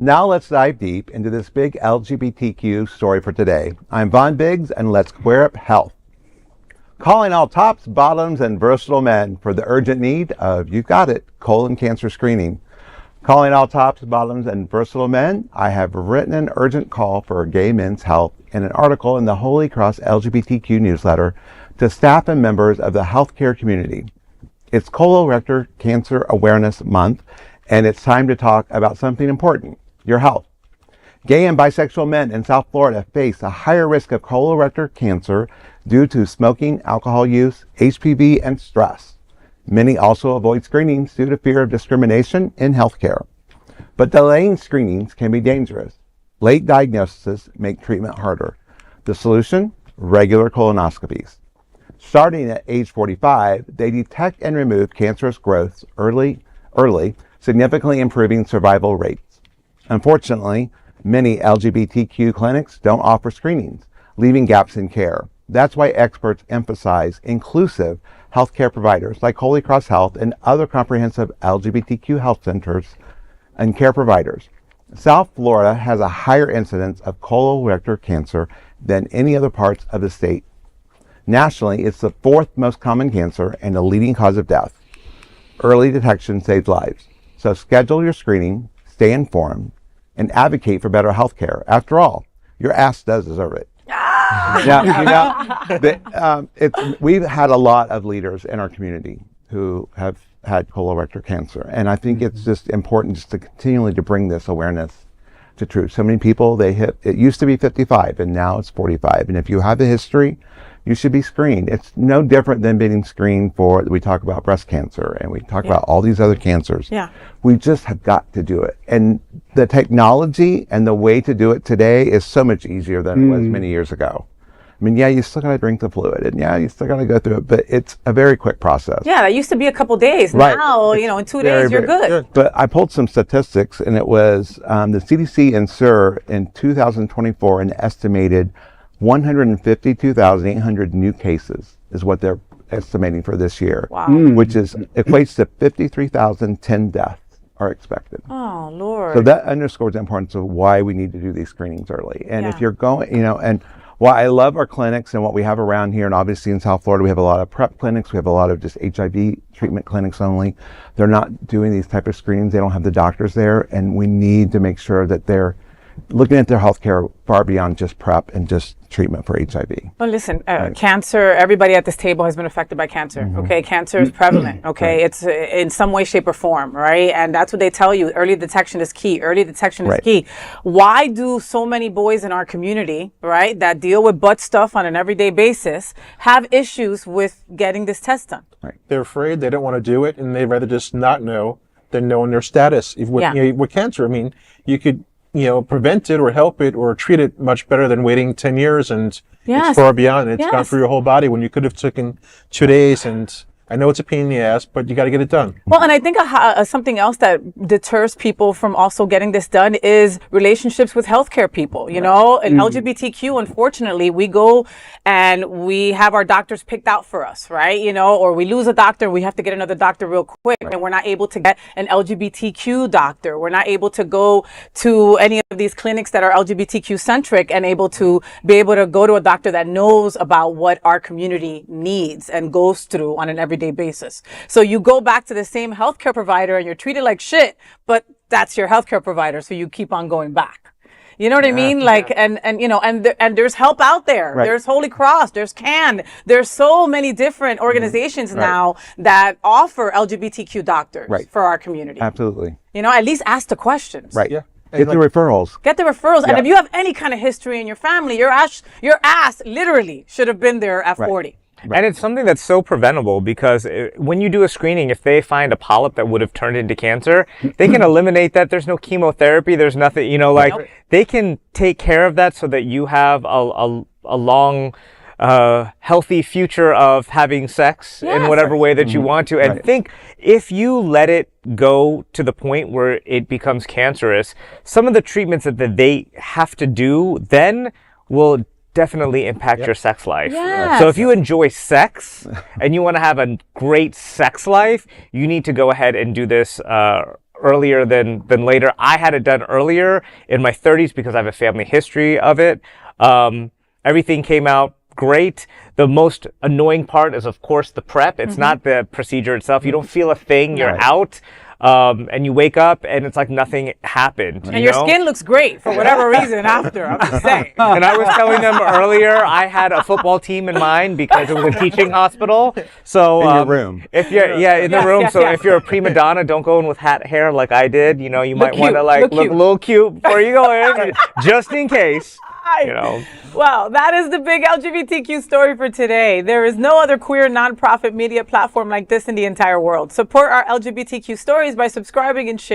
Now let's dive deep into this big LGBTQ story for today. I'm Von Biggs, and let's square up health. Calling all tops, bottoms, and versatile men for the urgent need of, you've got it, colon cancer screening. Calling all tops, bottoms, and versatile men, I have written an urgent call for gay men's health in an article in the Holy Cross LGBTQ newsletter to staff and members of the healthcare community. It's Colorectal Cancer Awareness Month, and it's time to talk about something important, your health. Gay and bisexual men in South Florida face a higher risk of colorectal cancer due to smoking, alcohol use, HPV, and stress. Many also avoid screenings due to fear of discrimination in healthcare. But delaying screenings can be dangerous. Late diagnoses make treatment harder. The solution? Regular colonoscopies. Starting at age 45, they detect and remove cancerous growths early, significantly improving survival rates. Unfortunately, many LGBTQ clinics don't offer screenings, leaving gaps in care. That's why experts emphasize inclusive healthcare providers like Holy Cross Health and other comprehensive LGBTQ health centers and care providers. South Florida has a higher incidence of colorectal cancer than any other parts of the state. Nationally, it's the fourth most common cancer and the leading cause of death. Early detection saves lives. So schedule your screening, stay informed, and advocate for better health care. After all, your ass does deserve it. Now, we've had a lot of leaders in our community who have had colorectal cancer, and I think it's just important just to continually to bring this awareness to truth. So many people, it used to be 55 and now it's 45, and if you have a history, you should be screened. It's no different than being screened for, we talk about breast cancer and we talk about all these other cancers. Yeah. We just have got to do it. And the technology and the way to do it today is so much easier than it was many years ago. I mean, yeah, you still got to drink the fluid, and yeah, you still got to go through it, but it's a very quick process. Yeah, that used to be a couple days. Right. Now, in 2 days, you're good. But I pulled some statistics, and it was the CDC and SIR in 2024, an estimated 152,800 new cases is what they're estimating for this year. Wow. Which equates to 53,010 deaths are expected. Oh, Lord. So that underscores the importance of why we need to do these screenings early. And if you're going, and while I love our clinics and what we have around here, and obviously in South Florida, we have a lot of PrEP clinics, we have a lot of just HIV treatment clinics only. They're not doing these type of screenings. They don't have the doctors there, and we need to make sure that they're looking at their healthcare far beyond just PrEP and just treatment for HIV. But listen, cancer, everybody at this table has been affected by cancer, okay? Cancer is prevalent, okay? It's in some way, shape, or form, right? And that's what they tell you. Early detection is key. Early detection is key. Why do so many boys in our community, right, that deal with butt stuff on an everyday basis have issues with getting this test done? Right. They're afraid, they don't want to do it, and they'd rather just not know than knowing their status. With cancer, I mean, you could prevent it or help it or treat it much better than waiting 10 years and it's far beyond. It's gone through your whole body when you could have taken 2 days. And I know it's a pain in the ass, but you got to get it done. Well, and I think something else that deters people from also getting this done is relationships with healthcare people, in LGBTQ, unfortunately, we go and we have our doctors picked out for us, right? Or we lose a doctor, we have to get another doctor real quick, and we're not able to get an LGBTQ doctor. We're not able to go to any of these clinics that are LGBTQ centric and able to go to a doctor that knows about what our community needs and goes through on an everyday basis. So you go back to the same healthcare provider and you're treated like shit, but that's your healthcare provider, so you keep on going back. You know what I mean? Like, and there's help out there. Right. There's Holy Cross, there's CAN. There's so many different organizations now that offer LGBTQ doctors for our community. Absolutely. At least ask the questions. Right. Yeah. Get the referrals. Get the referrals. And if you have any kind of history in your family, your ass literally should have been there at 40. Right. And it's something that's so preventable because when you do a screening, if they find a polyp that would have turned into cancer, they can eliminate that. There's no chemotherapy. There's nothing, they can take care of that so that you have a long, healthy future of having sex in whatever way that you want to. And think if you let it go to the point where it becomes cancerous, some of the treatments that they have to do then will definitely impact your sex life. Yes. So if you enjoy sex and you want to have a great sex life, you need to go ahead and do this earlier than later. I had it done earlier in my 30s because I have a family history of it. Everything came out great. The most annoying part is, of course, the prep. It's not the procedure itself. You don't feel a thing. You're out. And you wake up and it's like nothing happened. And your skin looks great for whatever reason after, I'm just saying. And I was telling them earlier, I had a football team in mind because it was a teaching hospital. So in your room. If you're in the room. So if you're a prima donna, don't go in with hat hair like I did. You know, you might want to like look a little cute before you go in, just in case. You know. Well, that is the big LGBTQ story for today. There is no other queer nonprofit media platform like this in the entire world. Support our LGBTQ stories by subscribing and sharing.